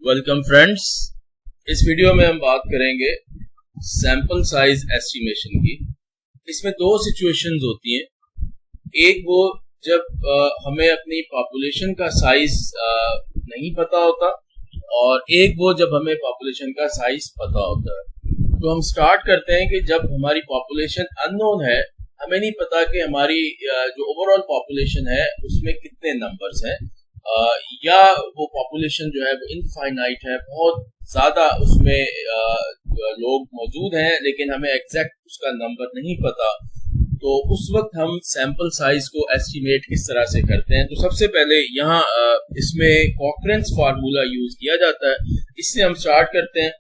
Welcome friends. इस video में हम बात करेंगे सैंपल साइज एस्टिमेशन की। इसमें दो सिचुएशंस होती हैं। एक वो जब हमें अपनी पॉपुलेशन का साइज नहीं पता होता, और एक वो जब हमें पॉपुलेशन का साइज पता होता है। तो हम स्टार्ट करते हैं कि जब हमारी पॉपुलेशन अननोन है, हमें नहीं पता कि हमारी जो ओवरऑल पॉपुलेशन है उसमें कितने नंबर्स हैं, या वो पॉपुलेशन जो है वो इनफाइनाइट है, बहुत ज़्यादा उसमें लोग मौजूद हैं, लेकिन हमें एग्जैक्ट उसका नंबर नहीं पता। तो उस वक्त हम सैंपल साइज को एस्टिमेट किस तरह से करते हैं। तो सबसे पहले यहाँ इसमें कॉकरेंस फार्मूला यूज किया जाता है। इससे हम स्टार्ट करते हैं।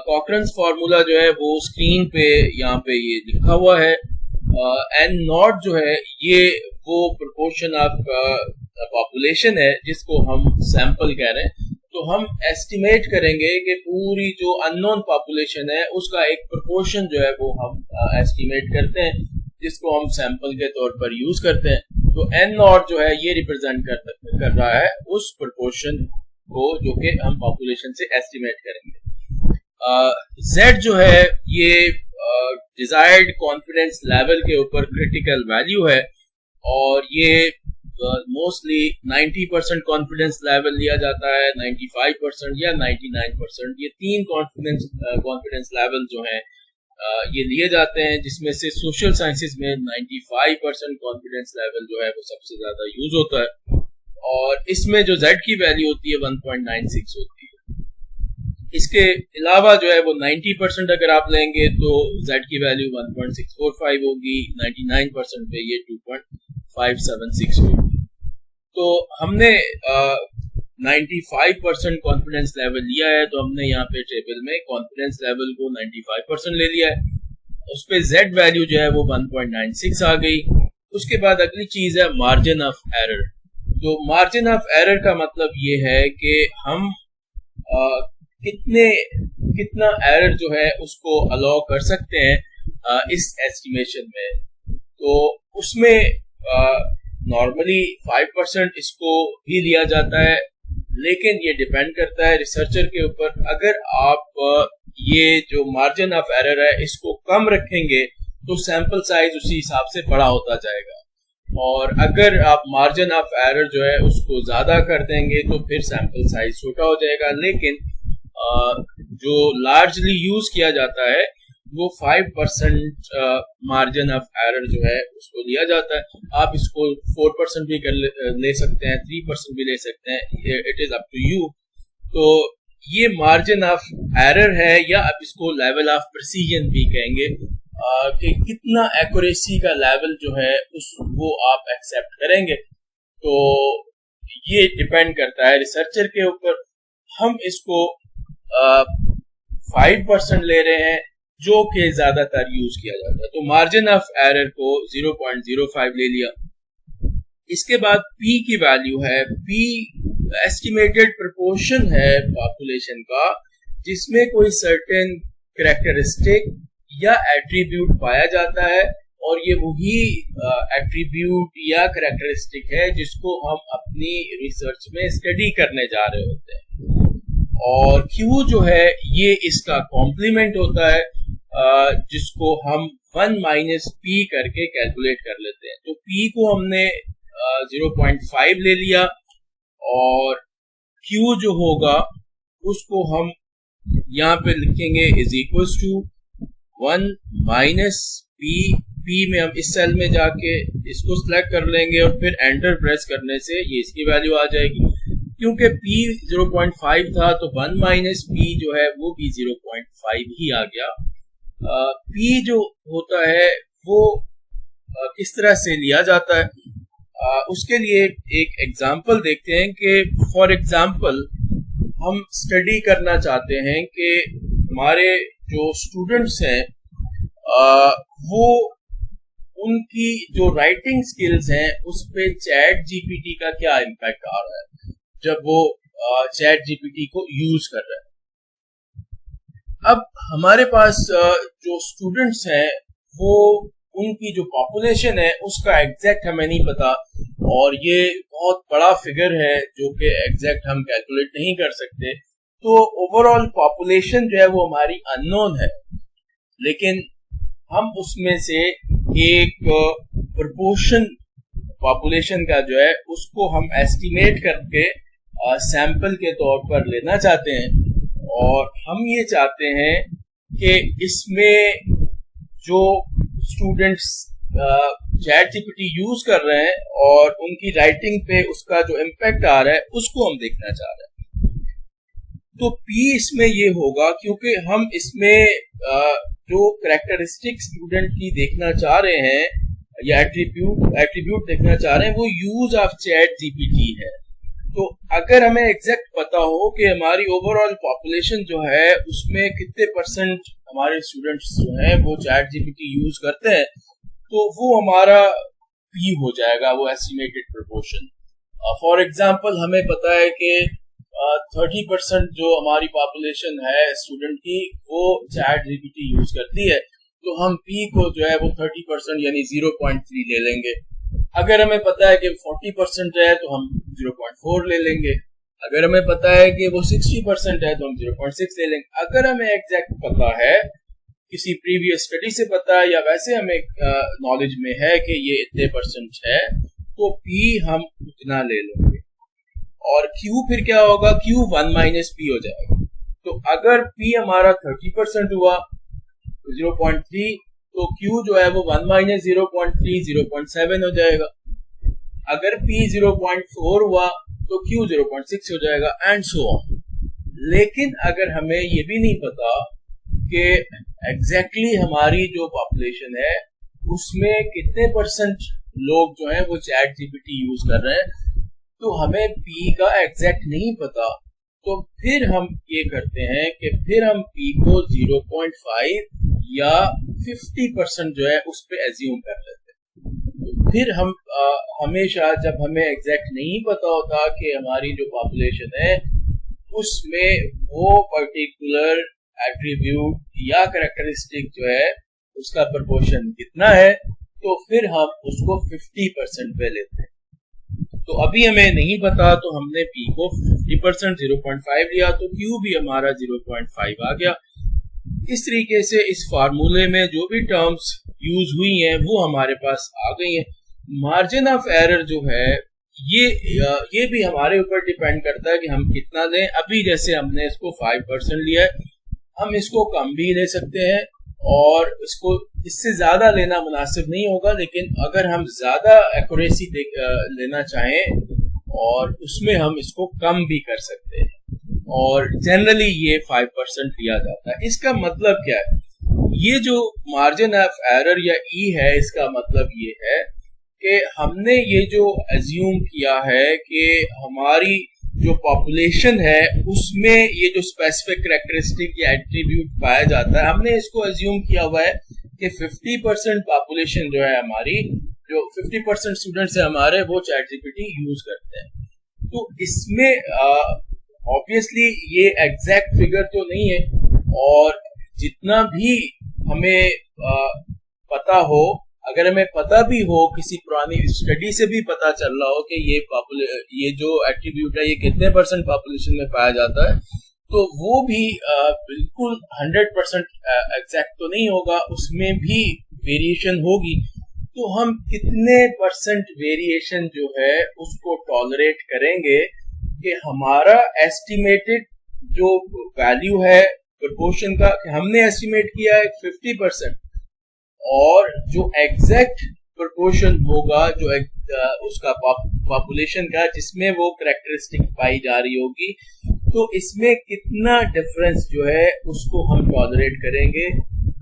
कॉकरेंस फार्मूला जो है वो स्क्रीन पे यहाँ पे ये लिखा हुआ है। एन नॉट जो है ये वो प्रोपोर्शन ऑफ पॉपुलेशन है जिसको हम सैंपल कह रहे हैं। तो हम एस्टिमेट करेंगे कि पूरी जो अननोन पॉपुलेशन है उसका एक प्रोपोर्शन जो है वो हम एस्टिमेट करते हैं, जिसको हम सैंपल के तौर पर यूज करते हैं। तो एन नॉट जो है ये रिप्रेजेंट कर रहा है उस प्रोपोर्शन को जो कि हम पॉपुलेशन से एस्टिमेट करेंगे। Z जो है ये डिजायर्ड कॉन्फिडेंस लेवल के ऊपर क्रिटिकल वैल्यू है, और ये मोस्टली 90% कॉन्फिडेंस लेवल लिया जाता है, 95% या 99%। ये तीन कॉन्फिडेंस लेवल जो हैं ये लिए जाते हैं, जिसमें से सोशल साइंसेज में 95% कॉन्फिडेंस लेवल जो है वो सबसे ज्यादा यूज होता है, और इसमें जो Z की वैल्यू होती है 1.96 होती है। इसके अलावा जो है वो 90% अगर आप लेंगे तो Z की वैल्यू 1.645 होगी, 99% पे ये 2.576 होगी। तो हमने 95% कॉन्फिडेंस लेवल लिया है, तो हमने यहाँ पे टेबल में कॉन्फिडेंस लेवल को 95% ले लिया है। उस पे Z वैल्यू जो है वो 1.96 आ गई। उसके बाद अगली चीज है मार्जिन ऑफ एरर। तो मार्जिन ऑफ एरर का मतलब ये है कि हम कितना एरर जो है उसको अलाउ कर सकते हैं इस एस्टिमेशन में। तो उसमें नॉर्मली 5% इसको भी लिया जाता है, लेकिन ये डिपेंड करता है रिसर्चर के ऊपर। अगर आप ये जो मार्जिन ऑफ एरर है इसको कम रखेंगे तो सैंपल साइज उसी हिसाब से बड़ा होता जाएगा, और अगर आप मार्जिन ऑफ एरर जो है उसको ज्यादा कर देंगे तो फिर सैंपल साइज छोटा हो जाएगा। लेकिन जो लार्जली यूज किया जाता है वो 5% मार्जिन ऑफ एरर जो है उसको लिया जाता है। आप इसको 4% भी ले सकते हैं, 3% भी ले सकते हैं, it is up to you. तो ये मार्जिन ऑफ एरर है, या आप इसको लेवल ऑफ प्रिसीजन भी कहेंगे, कि कितना एक्यूरेसी का लेवल जो है उस वो आप एक्सेप्ट करेंगे। तो ये डिपेंड करता है रिसर्चर के ऊपर। हम इसको 5% ले रहे हैं जो कि ज्यादातर यूज किया जाता है। तो मार्जिन ऑफ एरर को 0.05 ले लिया। इसके बाद P की वैल्यू है। P एस्टिमेटेड प्रोपोर्शन है पॉपुलेशन का जिसमें कोई सर्टेन कैरेक्टरिस्टिक या एट्रीब्यूट पाया जाता है, और ये वही एट्रीब्यूट या कैरेक्टरिस्टिक है जिसको हम अपनी रिसर्च में स्टडी करने जा रहे होते हैं। और Q जो है ये इसका कॉम्प्लीमेंट होता है, जिसको हम 1 माइनस P करके कैलकुलेट कर लेते हैं। तो P को हमने 0.5 ले लिया, और Q जो होगा उसको हम यहाँ पे लिखेंगे is equal to 1 minus P। P में हम इस सेल में जाके इसको सिलेक्ट कर लेंगे, और फिर एंटर प्रेस करने से ये इसकी वैल्यू आ जाएगी। क्योंकि P 0.5 था तो 1 माइनस P जो है वो भी 0.5 ही आ गया। P जो होता है वो किस तरह से लिया जाता है, उसके लिए एक एग्जांपल देखते हैं कि फॉर एग्जांपल हम स्टडी करना चाहते हैं कि हमारे जो स्टूडेंट्स हैं वो उनकी जो राइटिंग स्किल्स हैं उस पे चैट जीपीटी का क्या इम्पैक्ट आ रहा है जब वो चैट जीपीटी को यूज कर रहे हैं। अब हमारे पास जो स्टूडेंट्स हैं वो उनकी जो पॉपुलेशन है उसका एग्जैक्ट हमें नहीं पता, और ये बहुत बड़ा फिगर है जो कि एग्जैक्ट हम कैलकुलेट नहीं कर सकते। तो ओवरऑल पॉपुलेशन जो है वो हमारी अननोन है, लेकिन हम उसमें से एक प्रोपोर्शन पॉपुलेशन का जो है उसको हम एस्टिमेट करके सैंपल के तौर पर लेना चाहते हैं। और हम ये चाहते हैं कि इसमें जो स्टूडेंट्स चैट जीपीटी यूज कर रहे हैं और उनकी राइटिंग पे उसका जो इम्पैक्ट आ रहा है उसको हम देखना चाह रहे हैं। तो P इसमें ये होगा क्योंकि हम इसमें जो कैरेक्टरिस्टिक स्टूडेंट की देखना चाह रहे हैं या एट्रीब्यूट देखना चाह रहे हैं वो यूज ऑफ चैट जीपीटी है। तो अगर हमें एग्जैक्ट पता हो कि हमारी ओवरऑल पॉपुलेशन जो है उसमें कितने परसेंट हमारे स्टूडेंट्स जो हैं वो चैट जीपीटी यूज करते हैं, तो वो हमारा P हो जाएगा, वो एस्टिमेटेड प्रोपोर्शन। फॉर एग्जांपल हमें पता है कि 30% जो हमारी पॉपुलेशन है स्टूडेंट की वो चैट जीपीटी यूज करती है, तो हम P को जो है वो 30% यानी 0.3 ले लेंगे। अगर हमें पता है कि 40% है तो हम 0.4 ले लेंगे। अगर हमें पता है कि वो 60% है तो हम 0.6 ले लेंगे। अगर हमें एग्जैक्ट पता है, किसी प्रीवियस स्टडी से पता है या वैसे हमें नॉलेज में है कि ये इतने परसेंट है, तो P हम उतना ले लेंगे। और Q फिर क्या होगा, Q 1 - P हो जाएगा। तो अगर P हमारा 30% हुआ 0.3, तो Q जो है वो 1 - 0.3 0.7 हो जाएगा। अगर P 0.4 हुआ तो Q 0.6 हो जाएगा एंड सो ऑन। लेकिन अगर हमें ये भी नहीं पता कि एग्जैक्टली हमारी जो पॉपुलेशन है उसमें कितने परसेंट लोग जो हैं वो चैट जीपीटी यूज कर रहे हैं, तो हमें P का एग्जैक्ट नहीं पता, तो फिर हम ये करते हैं कि फिर हम P को 0.5 या 50% जो है उस पर एज्यूम कर लेते हैं। तो फिर हम हमेशा जब हमें एग्जैक्ट नहीं पता होता कि हमारी जो पॉपुलेशन है उसमें वो पर्टिकुलर एट्रीब्यूट या कैरेक्टरिस्टिक जो है उसका प्रोपोर्शन कितना है, तो फिर हम उसको 50% पे लेते हैं। तो अभी हमें नहीं पता, तो हमने P को 50% 0.5 लिया, तो Q भी हमारा 0.5 आ गया। इस तरीके से इस फार्मूले में जो भी टर्म्स यूज हुई हैं वो हमारे पास आ गई हैं। मार्जिन ऑफ एरर जो है ये भी हमारे ऊपर डिपेंड करता है कि हम कितना लें। अभी जैसे हमने इसको 5% लिया है, हम इसको कम भी ले सकते हैं और इसको इससे ज्यादा लेना मुनासिब नहीं होगा, लेकिन अगर हम ज्यादा एक्यूरेसी लेना चाहें और उसमें हम इसको कम भी कर सकते हैं और जनरली ये 5% लिया जाता है। इसका मतलब क्या है, ये जो मार्जिन ऑफ एरर या E है, इसका मतलब ये है कि हमने ये जो एज्यूम किया है कि हमारी जो पॉपुलेशन है उसमें ये जो स्पेसिफिक कैरेक्टरिस्टिक या एट्रीब्यूट पाया जाता है, हमने इसको एज्यूम किया हुआ है कि 50% पॉपुलेशन जो है हमारी, जो 50% स्टूडेंट्स है हमारे, वो चैट जीपीटी यूज करते हैं। तो इसमें ऑब्वियसली ये एग्जैक्ट फिगर तो नहीं है, और जितना भी हमें पता हो, अगर हमें पता भी हो, किसी पुरानी स्टडी से भी पता चल रहा हो कि ये जो एट्रीब्यूट है ये कितने परसेंट पॉपुलेशन में पाया जाता है, तो वो भी बिल्कुल 100% एग्जैक्ट तो नहीं होगा, उसमें भी वेरिएशन होगी। तो हम कितने परसेंट वेरिएशन जो है उसको टॉलरेट करेंगे कि हमारा एस्टिमेटेड जो वैल्यू है प्रोपोर्शन का, हमने एस्टिमेट किया है 50%, और जो एग्जैक्ट प्रोपोर्शन होगा जो उसका पॉपुलेशन का जिसमें वो कैरेक्टरिस्टिक पाई जा रही होगी, तो इसमें कितना डिफरेंस जो है उसको हम टॉलरेट करेंगे,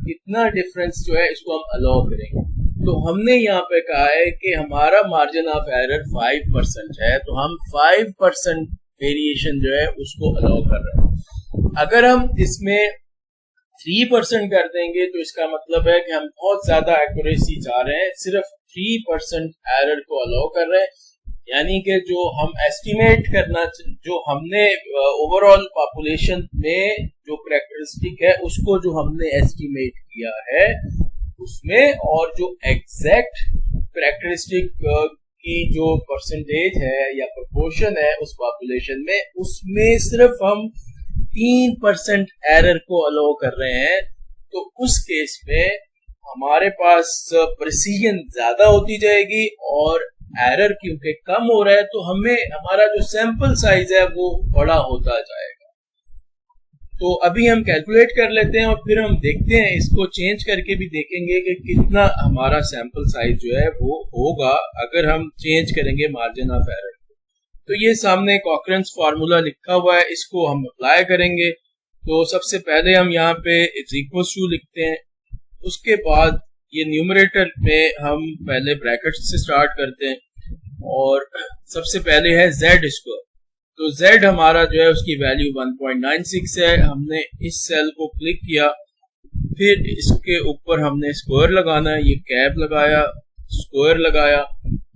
कितना डिफरेंस जो है इसको हम अलाउ करेंगे। तो हमने यहाँ पे कहा है कि हमारा मार्जिन ऑफ एरर 5% है, तो हम 5% वेरिएशन जो है उसको अलाउ कर रहे हैं। अगर हम इसमें 3% कर देंगे तो इसका मतलब है कि हम बहुत ज्यादा एक्यूरेसी चाह रहे हैं, सिर्फ 3% एरर को अलाउ कर रहे हैं, यानी कि जो हम एस्टिमेट करना, जो हमने ओवरऑल पॉपुलेशन में जो कैरेक्टरिस्टिक है उसको जो हमने एस्टिमेट किया है उसमें, और जो एग्जैक्ट कैरेक्टरिस्टिक की जो परसेंटेज है या प्रोपोर्शन है उस पॉपुलेशन में, उसमें सिर्फ हम 3% एरर को अलाउ कर रहे हैं, तो उस केस में हमारे पास प्रिसीजन ज्यादा होती जाएगी और एरर क्योंकि कम हो रहा है तो हमें हमारा जो सैंपल साइज है वो बड़ा होता जाएगा। तो अभी हम कैलकुलेट कर लेते हैं और फिर हम देखते हैं, इसको चेंज करके भी देखेंगे कि कितना हमारा सैंपल साइज जो है वो होगा अगर हम चेंज करेंगे मार्जिन ऑफ एरर। तो ये सामने कॉकरेंस फार्मूला लिखा हुआ है, इसको हम अप्लाई करेंगे। तो सबसे पहले हम यहाँ पे इट्स इक्वल टू लिखते हैं, उसके बाद ये न्यूमरेटर में हम पहले ब्रैकेट से स्टार्ट करते हैं और सबसे पहले है z स्क्वायर। तो z हमारा जो है उसकी वैल्यू 1.96 है। हमने इस सेल को क्लिक किया, फिर इसके ऊपर हमने स्क्वायर लगाना है, ये कैप लगाया, स्क्वायर लगाया,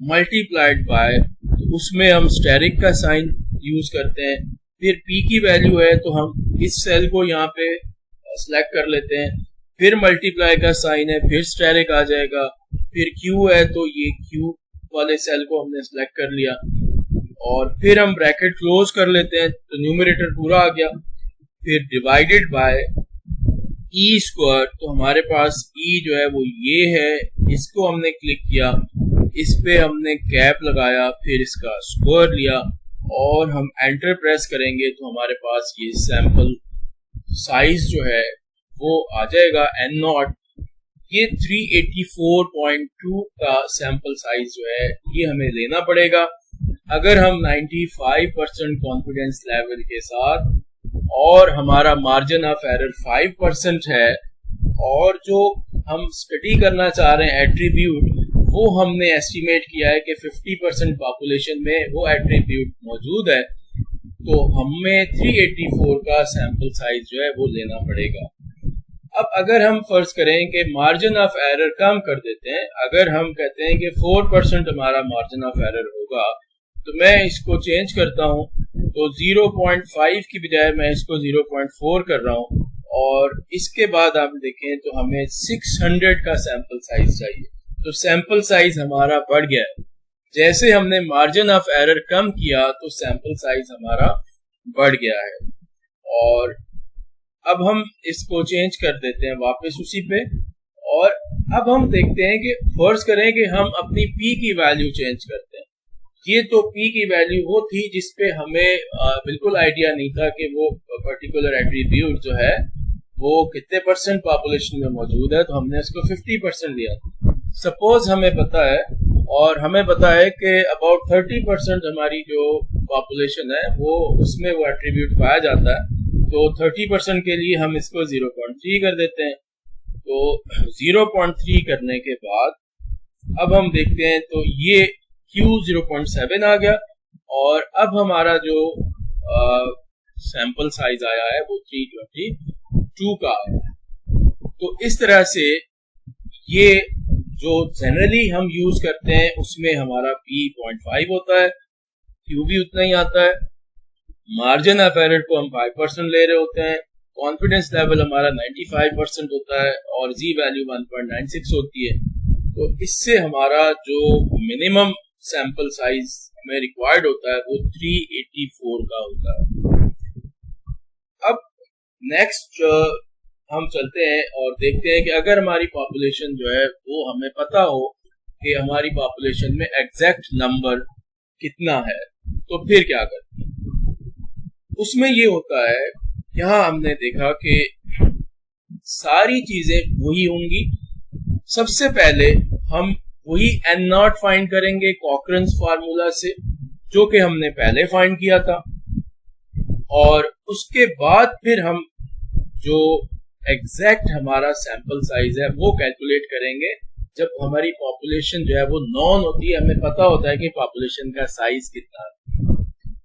मल्टीप्लाइड बाय, तो उसमें हम स्टेरिक का साइन यूज करते हैं। फिर p की वैल्यू है तो हम इस सेल को यहाँ पे सिलेक्ट कर लेते हैं, फिर मल्टीप्लाई का साइन है, फिर स्टेरिक आ जाएगा, फिर q है तो ये q वाले सेल को हमने सिलेक्ट कर लिया और फिर हम ब्रैकेट क्लोज कर लेते हैं, तो न्यूमरेटर पूरा आ गया। फिर डिवाइडेड बाय e स्क्वायर, तो हमारे पास e जो है वो ये है, इसको हमने क्लिक किया, इस पे हमने कैप लगाया, फिर इसका स्क्वायर लिया और हम एंटर प्रेस करेंगे तो हमारे पास ये सैंपल साइज जो है वो आ जाएगा n0। ये 384.2 का सैंपल साइज जो है ये हमें लेना पड़ेगा अगर हम 95% कॉन्फिडेंस लेवल के साथ और हमारा मार्जिन ऑफ एरर 5% है और जो हम स्टडी करना चाह रहे हैं एट्रीब्यूट, वो हमने एस्टिमेट किया है कि 50% पॉपुलेशन में वो एट्रीब्यूट मौजूद है, तो हमें 384 का सैंपल साइज जो है वो लेना पड़ेगा। अब अगर हम फर्ज करें कि मार्जिन ऑफ एरर कम कर देते हैं, अगर हम कहते हैं कि 4% हमारा मार्जिन ऑफ एरर होगा, तो मैं इसको चेंज करता हूं, तो 0.5 की बजाय मैं इसको 0.4 कर रहा हूं और इसके बाद आप देखें तो हमें 600 का सैंपल साइज चाहिए। तो सैंपल साइज हमारा बढ़ गया है, जैसे हमने मार्जिन ऑफ एरर कम किया तो सैंपल साइज हमारा बढ़ गया है। और अब हम इसको चेंज कर देते हैं वापस उसी पे और अब हम देखते हैं कि फर्ज करें कि हम अपनी p की वैल्यू चेंज करते हैं। ये तो p की वैल्यू वो थी जिसपे हमें बिल्कुल आइडिया नहीं था कि वो पर्टिकुलर एट्रीब्यूट जो है वो कितने परसेंट पॉपुलेशन में मौजूद है, तो हमने इसको 50% लिया। सपोज हमें पता है और हमें पता है कि अबाउट 30% हमारी जो पॉपुलेशन है वो उसमें वो एट्रीब्यूट पाया जाता है, तो 30% के लिए हम इसको 0.3 कर देते हैं। तो 0.3 करने के बाद अब हम देखते हैं तो ये Q 0.7 आ गया और अब हमारा जो सैंपल साइज आया है वो 322 का आया। तो इस तरह से ये जो जनरली हम यूज करते हैं उसमें हमारा P 0.5 होता है, Q भी उतना ही आता है, मार्जिन ऑफ एरर को हम 5% ले रहे होते हैं, कॉन्फिडेंस लेवल हमारा 95% होता है और Z वैल्यू 1.96 होती है। तो इससे हमारा जो मिनिमम सैंपल साइज हमें रिक्वायर्ड होता है वो 384 का होता है। अब नेक्स्ट हम चलते हैं और देखते हैं कि अगर हमारी पॉपुलेशन जो है वो हमें पता हो कि हमारी पॉपुलेशन में एग्जैक्ट नंबर कितना है, तो फिर क्या करते हैं। उसमें ये होता है, यहाँ हमने देखा कि सारी चीजें वही होंगी। सबसे पहले हम वही n0 फाइंड करेंगे कॉकरेंस फार्मूला से, जो कि हमने पहले फाइंड किया था, और उसके बाद फिर हम जो एग्जैक्ट हमारा सैंपल साइज है वो कैलकुलेट करेंगे जब हमारी पॉपुलेशन जो है वो नॉन होती है, हमें पता होता है कि पॉपुलेशन का साइज कितना है।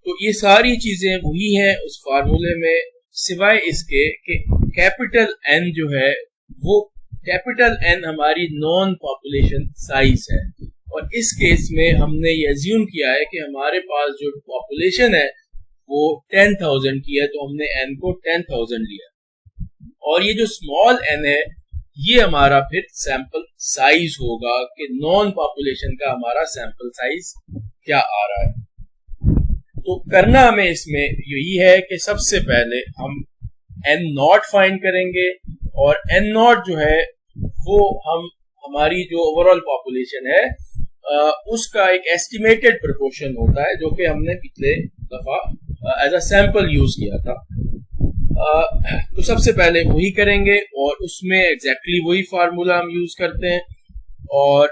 तो ये सारी चीजें वही हैं उस फार्मूले में, सिवाय इसके कि कैपिटल N जो है वो कैपिटल N हमारी नॉन पॉपुलेशन साइज है, और इस केस में हमने ये अज्यूम किया है कि हमारे पास जो पॉपुलेशन है वो 10,000 की है, तो हमने N को 10,000 लिया, और ये जो स्मॉल n है ये हमारा फिर सैंपल साइज होगा कि नॉन पॉपुलेशन का हमारा सैंपल साइज क्या आ रहा है। तो करना हमें इसमें यही है कि सबसे पहले हम एन नॉट फाइंड करेंगे, और एन नॉट जो है वो हमारी जो ओवरऑल पॉपुलेशन है उसका एक एस्टिमेटेड प्रोपोर्शन होता है, जो कि हमने पिछले दफा एज अ सैंपल यूज किया था। तो सबसे पहले वही करेंगे और उसमें एग्जैक्टली वही फार्मूला हम यूज करते हैं और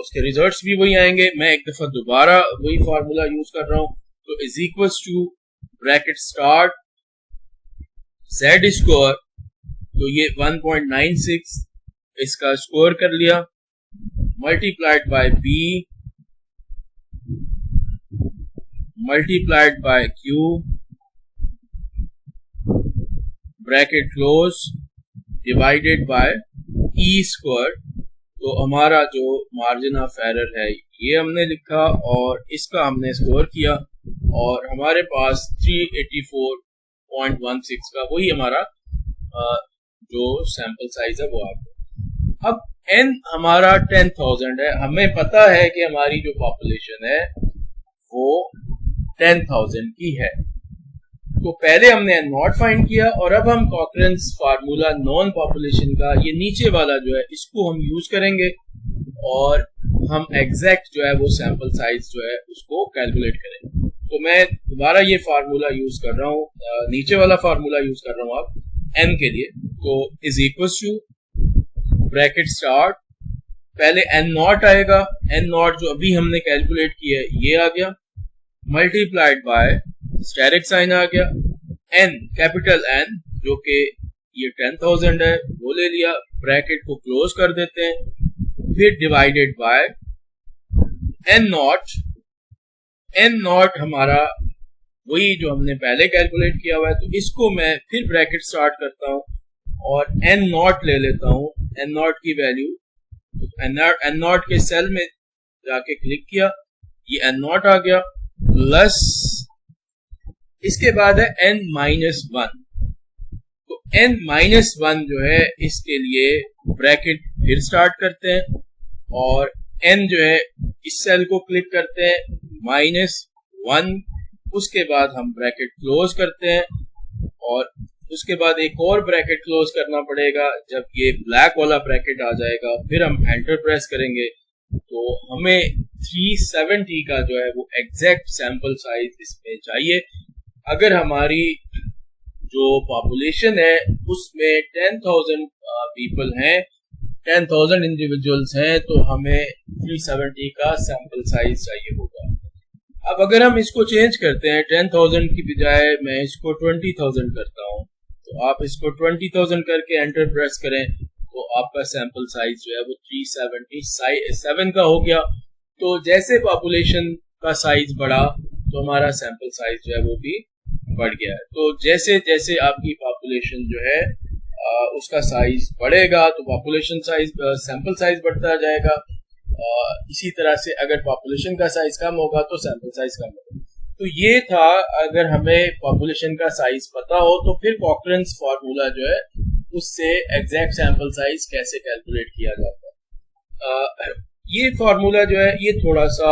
उसके रिजल्ट्स भी वही आएंगे। मैं एक दफा दोबारा वही फार्मूला यूज कर रहा हूं। तो is equals to bracket start z square, तो ये 1.96 इसका स्क्वायर कर लिया, multiplied by b multiplied by q, bracket close, divided by e square. तो हमारा जो मार्जिन ऑफ एरर है ये हमने लिखा और इसका हमने स्कोर किया और हमारे पास 384.16 का वही हमारा जो सैंपल साइज है वो आ गया। अब n हमारा 10,000 है, हमें पता है कि हमारी जो पॉपुलेशन है वो 10,000 की है। तो पहले हमने n नॉट फाइंड किया और अब हम कॉकरेंस फार्मूला नॉन पॉपुलेशन का ये नीचे वाला जो है इसको हम यूज करेंगे और हम एग्जैक्ट जो है वो सैंपल साइज जो है उसको कैलकुलेट करेंगे। तो मैं दोबारा ये फार्मूला यूज कर रहा हूँ, नीचे वाला फार्मूला यूज कर रहा हूँ आप n के लिए। तो is equal to bracket start, पहले n नॉट आएगा, n नॉट जो अभी हमने कैलकुलेट किया है ये आ गया, मल्टीप्लाइड बाय स्टेरिक साइन आ गया, n कैपिटल N जो कि ये 10,000 है वो ले लिया, ब्रैकेट को क्लोज कर देते हैं, फिर डिवाइडेड बाय n नॉट हमारा वही जो हमने पहले कैलकुलेट किया हुआ है। तो इसको मैं फिर ब्रैकेट स्टार्ट करता हूं और n नॉट ले लेता हूं, n नॉट की वैल्यू n नॉट के सेल में जाके क्लिक किया, ये n नॉट आ गया, प्लस इसके बाद है n माइनस 1। तो n माइनस 1 जो है इसके लिए ब्रैकेट फिर स्टार्ट करते हैं और n जो है इस सेल को क्लिक करते हैं -1, उसके बाद हम ब्रैकेट क्लोज करते हैं और उसके बाद एक और ब्रैकेट क्लोज करना पड़ेगा। जब ये ब्लैक वाला ब्रैकेट आ जाएगा फिर हम एंटर प्रेस करेंगे तो हमें 370 का जो है वो एग्जैक्ट सैंपल साइज इसमें चाहिए। अगर हमारी जो पॉपुलेशन है उसमें 10,000 पीपल हैं, 10,000 इंडिविजुअल्स हैं, तो हमें 370 का सैंपल साइज चाहिए होगा। अब अगर हम इसको चेंज करते हैं 10,000 की बजाय मैं इसको 20,000 करता हूं, तो आप इसको 20,000 करके एंटर प्रेस करें तो आपका सैंपल साइज जो है वो 377 का हो गया। तो जैसे पॉपुलेशन का साइज बढ़ा तो हमारा सैंपल साइज जो है वो भी बढ़ गया है। तो जैसे जैसे आपकी पॉपुलेशन जो है उसका साइज बढ़ेगा तो पॉपुलेशन साइज सैंपल साइज बढ़ता जाएगा। इसी तरह से अगर पॉपुलेशन का साइज कम होगा तो सैंपल साइज कम होगा। तो ये था, अगर हमें पॉपुलेशन का साइज पता हो तो फिर कॉकरेंस फार्मूला जो है उससे एग्जैक्ट सैंपल साइज कैसे कैलकुलेट किया जाता है। ये फार्मूला जो है ये थोड़ा सा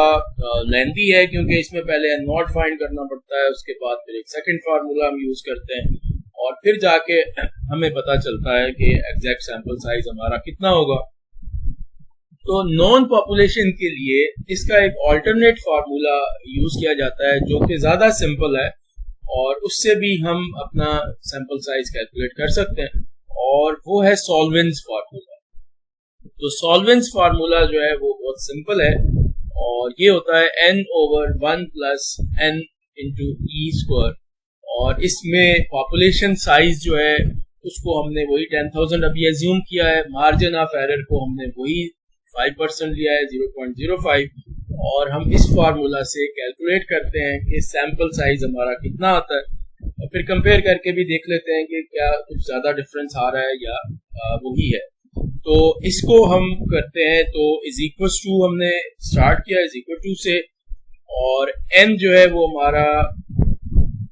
लेंथी है क्योंकि इसमें पहले नॉट फाइंड करना पड़ता है, उसके बाद फिर एक सेकंड फार्मूला हम यूज करते हैं और फिर जाके हमें पता चलता है कि एग्जैक्ट सैंपल साइज हमारा कितना होगा। तो नॉन पॉपुलेशन के लिए इसका एक ऑल्टरनेट फार्मूला यूज किया जाता है जो कि ज्यादा सिंपल है और उससे भी हम अपना सैंपल साइज कैलकुलेट कर सकते हैं और वो है सॉल्वेंस फार्मूला। तो सॉल्वेंस फार्मूला जो है वो बहुत सिंपल है और ये होता है n/1 + n × e स्क्वायर और इसमें पॉपुलेशन साइज जो है उसको हमने वही 10,000 अभी एज्यूम किया है, मार्जिन ऑफ एरर को हमने वही 5% लिया है 0.05 और हम इस फार्मूला से कैलकुलेट करते हैं कि सैंपल साइज हमारा कितना आता है और फिर कंपेयर करके भी देख लेते हैं कि क्या कुछ ज़्यादा डिफरेंस आ रहा है या वही है। तो इसको हम करते हैं, तो इज इक्वल टू हमने स्टार्ट किया इज इक्वल टू से और n जो है वो हमारा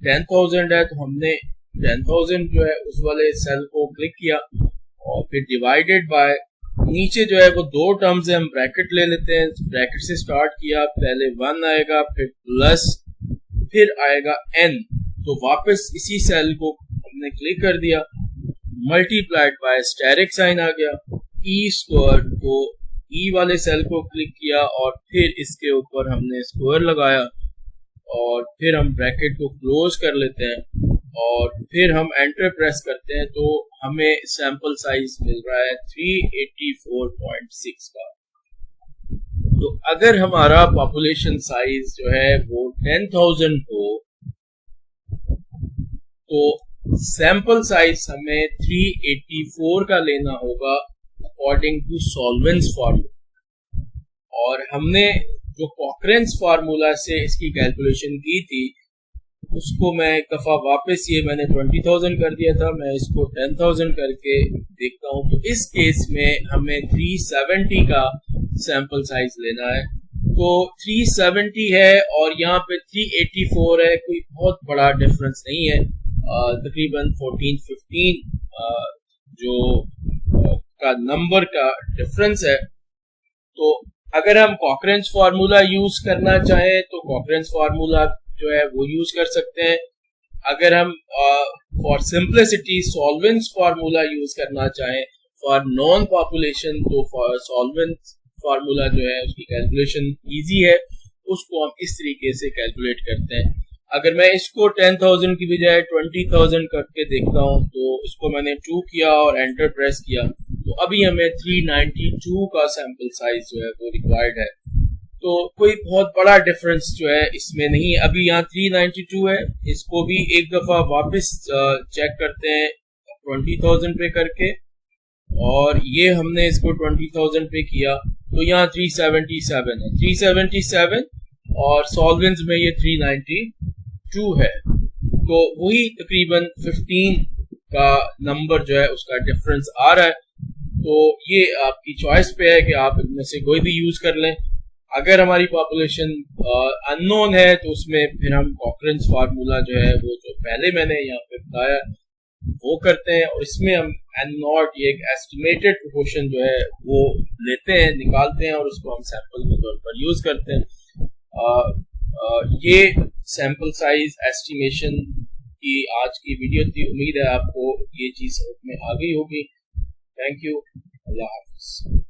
10,000 है, तो हमने 10,000 जो है उस वाले सेल को क्लिक किया और फिर डिवाइडेड बाय नीचे जो है वो दो टर्म्स है, हम ब्रैकेट ले लेते हैं, ब्रैकेट से स्टार्ट किया, पहले 1 आएगा फिर प्लस फिर आएगा n, तो वापस इसी सेल को हमने क्लिक कर दिया, मल्टीप्लाइड बाय स्टेरिक साइन आ गया, ई स्क्वायर को ई वाले सेल को क्लिक किया और फिर इसके ऊपर हमने स्क्वायर लगाया और फिर हम ब्रैकेट को क्लोज कर लेते हैं और फिर हम एंटर प्रेस करते हैं, तो हमें सैंपल साइज मिल रहा है 384.6 का। तो अगर हमारा पॉपुलेशन साइज जो है वो 10,000 हो तो सैंपल साइज हमें 384 का लेना होगा अकॉर्डिंग टू सॉल्वेंस फार्मूला। और हमने जो कॉकरेंस फार्मूला से इसकी कैलकुलेशन की थी उसको मैं एक दफा वापस, ये मैंने 20,000 कर दिया था, मैं इसको 10,000 करके देखता हूँ। तो इस केस में हमें 370 का सैंपल साइज लेना है। तो 370 है और यहाँ पे 384 है, कोई बहुत बड़ा डिफरेंस नहीं है, तकरीबन 14-15 जो का नंबर का डिफरेंस है। तो अगर हम कॉकरेंस फार्मूला यूज करना चाहें तो कॉकरेंस फार्मूला जो है वो यूज कर सकते हैं। अगर हम फॉर सिंप्लिसिटी सॉल्वेंस फार्मूला यूज करना चाहें फॉर नॉन पॉपुलेशन, तो फॉर सॉल्वेंस फार्मूला जो है उसकी कैलकुलेशन इजी है, उसको हम इस तरीके से कैलकुलेट करते हैं। अगर मैं इसको 10,000 की बजाय 20,000 करके देखता हूँ, तो इसको मैंने 2 किया और एंटर प्रेस किया, तो अभी हमें 392 का सैंपल साइज जो है वो रिक्वायर्ड है। तो कोई बहुत बड़ा डिफरेंस जो है इसमें नहीं है। अभी यहाँ 392 है, इसको भी एक दफा वापस चेक करते हैं 20,000 पे करके, और ये हमने इसको 20,000 पे किया तो यहाँ 377 है, 377 और सॉल्वेंस में ये 392 है। तो वही तकरीबन 15 का नंबर जो है उसका डिफरेंस आ रहा है। तो ये आपकी चॉइस पे है कि आप इनमें से कोई भी यूज कर लें। अगर हमारी पॉपुलेशन अननोन है तो उसमें फिर हम कॉकरेंस फार्मूला जो है वो जो पहले मैंने यहाँ पे बताया वो करते हैं, और इसमें हम एन नॉट, ये एक एस्टिमेटेड प्रोपोर्शन जो है वो लेते हैं, निकालते हैं और उसको हम सैंपल के तौर पर यूज करते हैं। ये सैंपल साइज एस्टिमेशन की आज की वीडियो थी। उम्मीद है आपको ये चीज समझ में आ गई होगी। Thank you, Allah Hafiz.